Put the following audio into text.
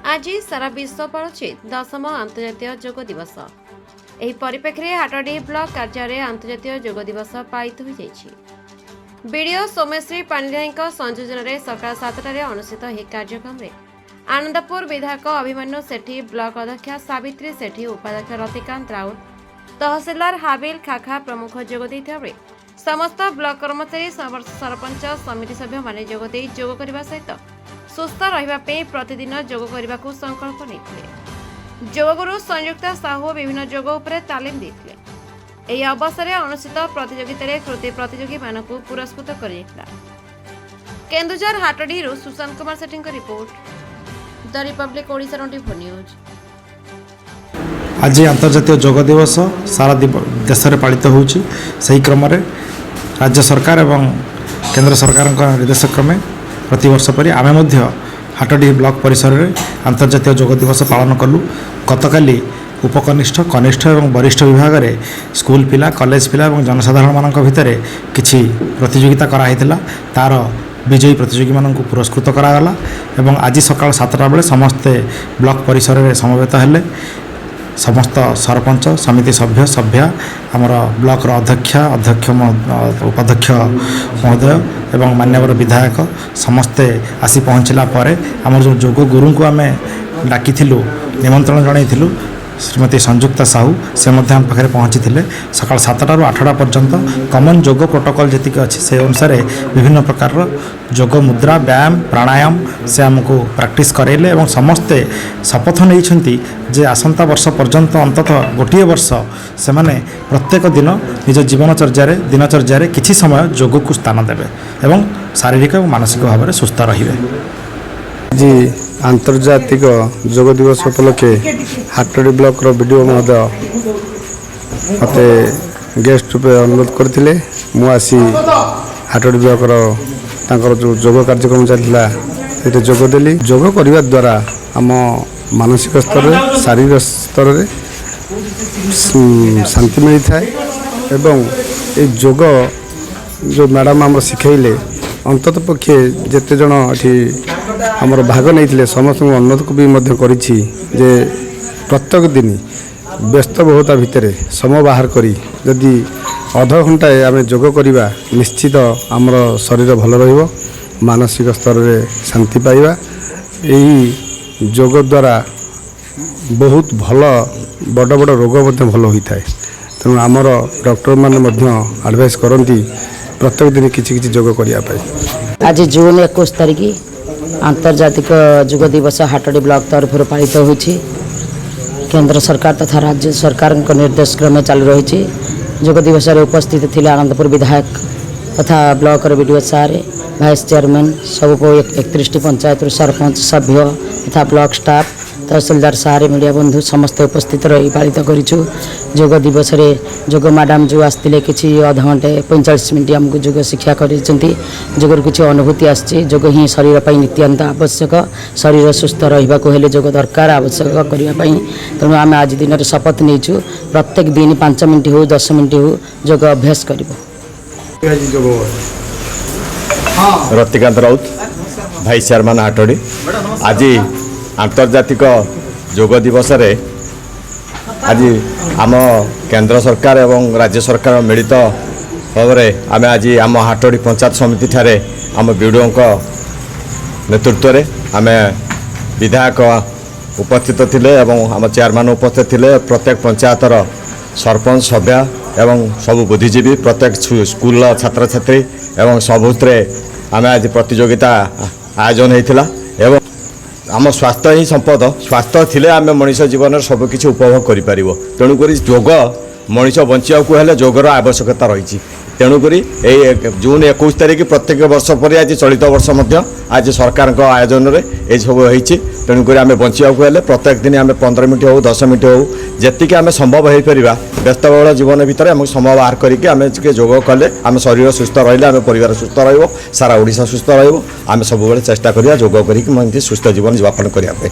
आज सारा विश्व पालुछि 10ମ अंतर्जातीय योग दिवस। एही परिप्रेक्षी हाटडी ब्लॉक कार्यालय अंतर्जातीय योग दिवस पालित हो जाइछि। वीडियो सोमेश्री पाणिग्राही संयोजन में सकाल 7टार अनुष्ठित यह कार्यक्रम में आनंदपुर विधायक अभिमन्यु सेठी, ब्लॉक अध्यक्षा सावित्री सेठी, उपाध्यक्ष रतिकांत राउत, तहसीलदार हाबिल खाखा प्रमुख जोग देइथिबा बेले समस्त ब्लॉक कर्मचारी, सरपंच, समिति सभ्य माने जोग देइ योग करबा सहित सुस्थ रहिबा पे प्रतिदिन योग करने को संकल्प नहीं। योगगुरु संयुक्ता साहू विभिन्न योग उपरे तालीम देथिले। एही अवसर में अनुष्ठित प्रतियोगिता रे कृति प्रतियोगी मानकु पुरस्कृत करियैथिला। Kendujhar Hatadi Sushant Kumar Sethi report, the republic Odisha 24 news. आज अंतर्जातीय योग दिवस सारा देश में पालित होउछि। सही क्रम में राज्य सरकार एवं केंद्र सरकार निर्देश क्रमे प्रति वर्ष परि आमे मध्य हाटडी ब्लॉक परिसर में अंतर्जातीय योग दिवस पालन कलु। गतकाली उपकनिष्ठ, कनिष्ठ और वरिष्ठ विभाग में स्कूल पिला, कॉलेज पिला और जनसाधारण मानक भितर किछि प्रतियोगिता कराइथिला। तार विजयी प्रतियोगी मानक पुरस्कृत करागला एवं आज सकाल 7टा बेले समस्ते ब्लॉक परिसर में समवेत हेले। समस्त सरपंच, समिति सभ्य, सभ्या, आमर ब्लॉक अध्यक्ष, उपाध्यक्ष महोदय एवं मान्यवर विधायक समस्ते आसी पहुँचला पर आमर जो योग गुरु को आम डाकी निमंत्रण जनइलु श्रीमती संयुक्ता साहू से आम पाखे पहुँची थे। सकाल 7टारू 8टा पर्यंत कमन योग प्रोटोकॉल जी अच्छी से अनुसार विभिन्न प्रकार योग मुद्रा, व्यायाम, प्राणायाम से आमको प्रैक्टिस करेले और समस्ते शपथ नहीं जे आसंता वर्ष पर्यंत अंततः गोटे वर्ष से माने प्रत्येक दिन निज जीवनचर्या दिनचर्या किछि समय योग को स्थान देवे एवं शारीरिक और मानसिक भाव में सुस्थ रहिबे। जी आंतर्जातिक योग दिवस उपलक्षे हाटडी ब्लॉक वीडियो महोदय मत गेस्ट रूप अनुरोध करते मुसी हाटडी ब्लॉक जो योग कार्यक्रम चलता ये जोग देली। योग करने द्वारा आम मानसिक स्तर में, शारीरिक स्तर में शांति मिलता है एवं ये योग जो मैडम आम शिखले अंतत पक्षे जिते जन ये आमर भाग नहीं समस्त अनुरोध को भी करी जे प्रत्येक दिन व्यस्तबहुलता भितर समय बाहर करी जदि अध घंटाए आम योग करवा निश्चित आमर शरीर भल रहिबो, मानसिक स्तर में शांति पाइबा। यही योग द्वारा बहुत भल बड़ बड़ रोग भल होता है। तेणु आमर डॉक्टर माने एडवाइस करती प्रत्येक दिन किसी योग करने। आज जून 21 तारीख आंतर्जातिक योग दिवस हाटडी ब्लॉक तरफ पालित होछि। केंद्र सरकार तथा राज्य सरकार निर्देश क्रम चालू रही। योग दिवस उपस्थित थे आनंदपुर विधायक तथा ब्लॉक वीडियो सार, वाइस चेयरमैन, सब 31 पंचायत सरपंच, सभ्य तथा ब्लॉक स्टाफ, तहसीलदार सार, मीडिया बंधु समस्त उपस्थित रही पालित करूँ। योग दिवस योग मैडम जो आसते कि अध घंटे 45 मिनट आमको योग शिक्षा कर योगर किसी अनुभूति आयोग ही शरीर पर नित्यान्त आवश्यक। शरीर सुस्थ रहा हेले योग दरकार आवश्यक करने। तेणु आम आज दिन शपथ नहीं प्रत्येक दिन 5 मिनट हो 10 मिनट हो योग अभ्यास कर। Ratikant Raut, vice chairman Hatadi. आज आंतर्जातिक योग दिवस रे आज आम केंद्र सरकार एवं राज्य सरकार मिलित भाव में आम आज आम हाटडी पंचायत समिति ठारे आम वीडियो नेतृत्व में आम विधायक उपस्थित थिले एवं आम चेयरमैन उपस्थित थिले। प्रत्येक पंचायतर सरपंच, सभ्या एवं सब बुद्धिजीवी, प्रत्येक स्कूल छात्र छात्री एवं सबुत्रे आम आज प्रतियोगिता आयोजन होता एवं आम स्वास्थ्य ही संपद। स्वास्थ्य थिले आम मनीष जीवन सबकि उपभोग करें। तेणुक योग मनीष बचा हेले योगर आवश्यकता रही। तेणुक जून 21 तारीख प्रत्येक वर्ष पर आज चलित वर्ष आज सरकार आयोजन में ये सब होती। तेणुक आम बचा हेले प्रत्येक दिन आम 15 मिनट हो 10 मिनट हो जी आम संभव हो पार व्यस्तबहुल जीवन भितर आम समय बाहर करके आम योग कले आम शरीर सुस्थ रहा, आम परिवार सुस्थ रहा, सारा ओडिशा सुस्थ रहा। आम सब चेष्टा करिया योग करके सुस्थ जीवन यापन करने।